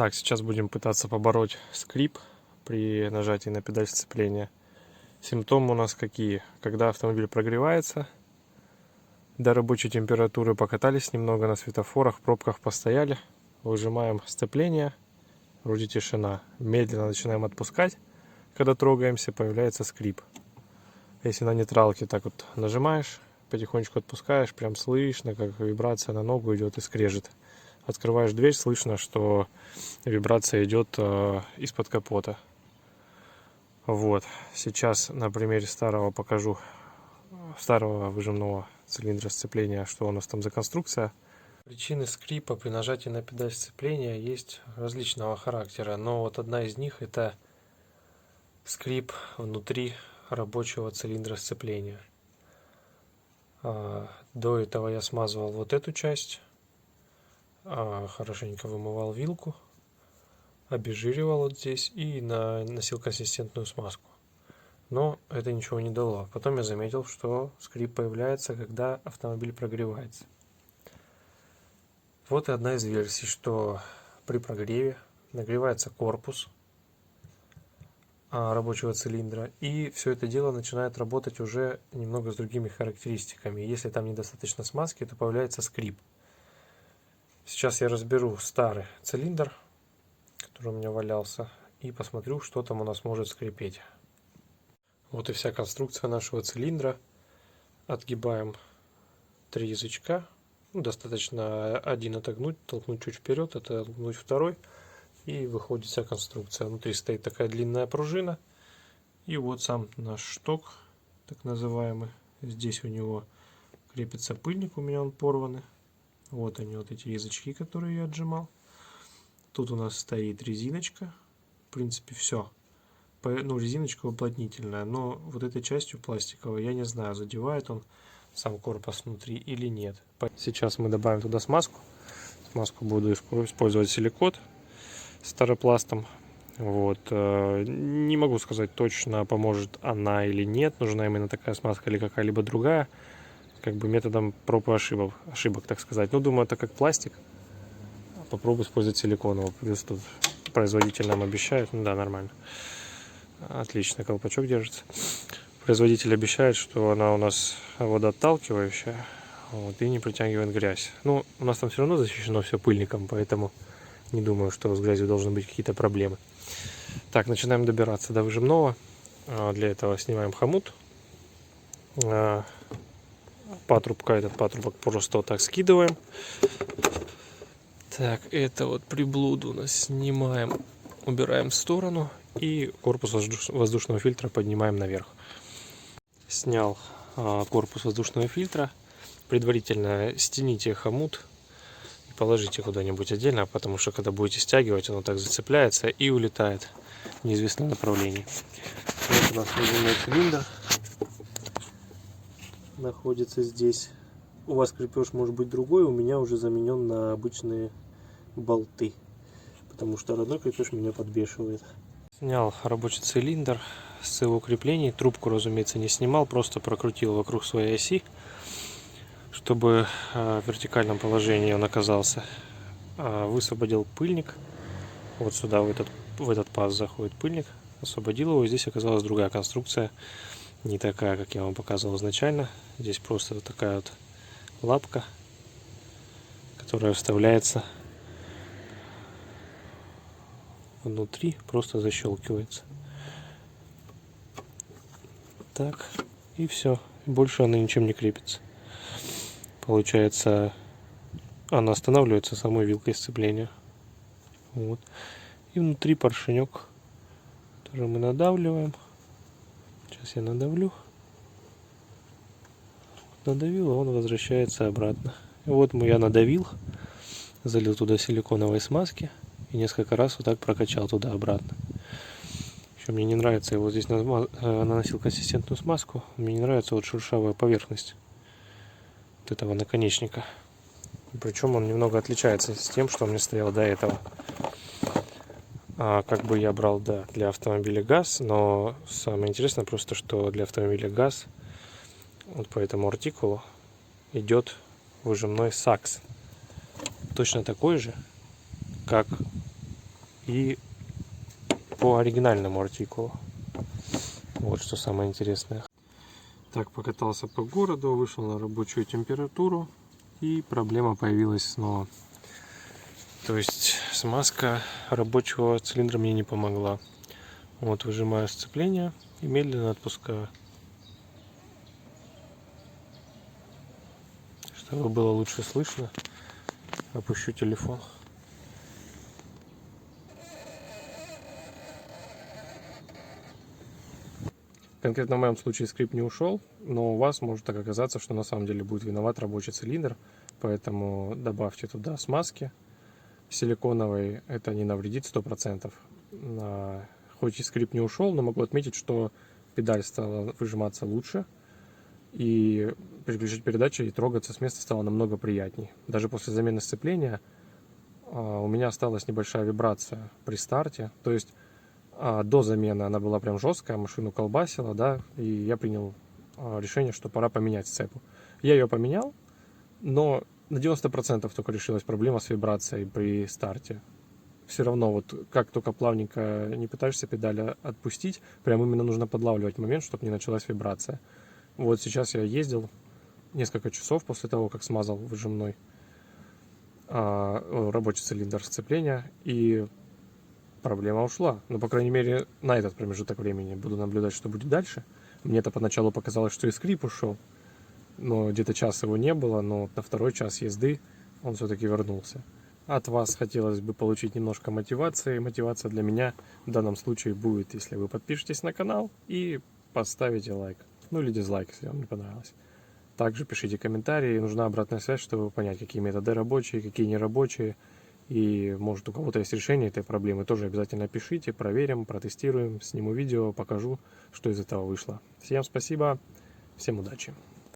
Так, сейчас будем пытаться побороть скрип при нажатии на педаль сцепления. Симптомы у нас какие? Когда автомобиль прогревается, до рабочей температуры покатались немного на светофорах, в пробках постояли, выжимаем сцепление, вроде тишина. Медленно начинаем отпускать, когда трогаемся, появляется скрип. Если на нейтралке так вот нажимаешь, потихонечку отпускаешь, прям слышно, как вибрация на ногу идет и скрежет. Открываешь дверь, слышно, что вибрация идет из-под капота. Вот, сейчас на примере старого покажу, старого выжимного цилиндра сцепления, что у нас там за конструкция. Причины скрипа при нажатии на педаль сцепления есть различного характера, но вот одна из них — это скрип внутри рабочего цилиндра сцепления. До этого я смазывал вот эту часть, хорошенько вымывал вилку, обезжиривал вот здесь и наносил консистентную смазку. Но это ничего не дало. Потом я заметил, что скрип появляется, когда автомобиль прогревается. Вот и одна из версий, что при прогреве нагревается корпус рабочего цилиндра, и все это дело начинает работать уже немного с другими характеристиками. Если там недостаточно смазки, то появляется скрип. Сейчас я разберу старый цилиндр, который у меня валялся, и посмотрю, что там у нас может скрипеть. Вот и вся конструкция нашего цилиндра. Отгибаем 3 язычка. Достаточно один отогнуть, толкнуть чуть вперед, оттолкнуть второй, и выходит вся конструкция. Внутри стоит такая длинная пружина. И вот сам наш шток, так называемый. Здесь у него крепится пыльник, у меня он порванный. Вот они, вот эти язычки, которые я отжимал. Тут у нас стоит резиночка. В принципе, все. Ну, резиночка уплотнительная, но вот этой частью пластиковой, я не знаю, задевает он сам корпус внутри или нет. Сейчас мы добавим туда смазку. Смазку буду использовать силикот старопластом. Вот. Не могу сказать точно, поможет она или нет, нужна именно такая смазка или какая-либо другая. Как бы методом проб и ошибок, так сказать. Ну, думаю, это как пластик. Попробую использовать силиконовый. Плюс тут производитель нам обещает. Ну да, нормально. Отлично, колпачок держится. Производитель обещает, что она у нас водоотталкивающая, вот, и не притягивает грязь. Ну, у нас там все равно защищено все пыльником, поэтому не думаю, что с грязью должны быть какие-то проблемы. Так, начинаем добираться до выжимного. Для этого снимаем хомут. Патрубка, этот патрубок просто вот так скидываем. Так, это вот приблуду у нас снимаем, убираем в сторону. И корпус воздушного фильтра поднимаем наверх. Снял корпус воздушного фильтра. Предварительно стяните хомут и положите куда-нибудь отдельно, потому что когда будете стягивать, оно так зацепляется и улетает в неизвестном направлении. Вот у нас выжимной цилиндр находится здесь. У вас крепеж может быть другой, у меня уже заменен на обычные болты, потому что родной крепеж меня подбешивает. Снял рабочий цилиндр с его креплений. Трубку, разумеется, не снимал, просто прокрутил вокруг своей оси, чтобы в вертикальном положении он оказался. Высвободил пыльник. Вот сюда, в этот паз заходит пыльник. Освободил его. Здесь оказалась другая конструкция. Не такая, как я вам показывал изначально. Здесь просто вот такая вот лапка, которая вставляется внутри, просто защелкивается. Так, и все. Больше она ничем не крепится. Получается, она останавливается самой вилкой сцепления. Вот. И внутри поршенек, который мы надавливаем. Сейчас я надавлю. Надавил, и он возвращается обратно. И вот я надавил, залил туда силиконовой смазки и несколько раз вот так прокачал туда-обратно. Еще мне не нравится, я вот здесь наносил консистентную смазку, мне не нравится вот шершавая поверхность вот этого наконечника. Причем он немного отличается с тем, что у меня стояло до этого. Как бы я брал, да, для автомобиля ГАЗ, но самое интересное просто, что для автомобиля ГАЗ вот по этому артикулу идет выжимной сакс. Точно такой же, как и по оригинальному артикулу. Вот что самое интересное. Так, покатался по городу, вышел на рабочую температуру, и проблема появилась снова. То есть смазка рабочего цилиндра мне не помогла. Вот выжимаю сцепление и медленно отпускаю. Чтобы было лучше слышно, опущу телефон. Конкретно в моем случае скрип не ушел, но у вас может так оказаться, что на самом деле будет виноват рабочий цилиндр, поэтому добавьте туда смазки силиконовой, это не навредит 100%. Хоть и скрип не ушел, но могу отметить, что педаль стала выжиматься лучше, и переключить передачи и трогаться с места стало намного приятней. Даже после замены сцепления у меня осталась небольшая вибрация при старте, то есть до замены она была прям жесткая, машину колбасила, да, и я принял решение, что пора поменять сцепу. Я ее поменял, но на 90% только решилась проблема с вибрацией при старте. Все равно, вот как только плавненько не пытаешься педаль отпустить, прям именно нужно подлавливать момент, чтобы не началась вибрация. Вот сейчас я ездил несколько часов после того, как смазал выжимной рабочий цилиндр сцепления, и проблема ушла. Но, по крайней мере, на этот промежуток времени буду наблюдать, что будет дальше. Мне-то поначалу показалось, что и скрип ушел, но где-то час его не было, но на второй час езды он все-таки вернулся. От вас хотелось бы получить немножко мотивации. Мотивация для меня в данном случае будет, если вы подпишетесь на канал и поставите лайк. Ну или дизлайк, если вам не понравилось. Также пишите комментарии, нужна обратная связь, чтобы понять, какие методы рабочие, какие не рабочие. И может у кого-то есть решение этой проблемы, тоже обязательно пишите, проверим, протестируем, сниму видео, покажу, что из этого вышло. Всем спасибо, всем удачи.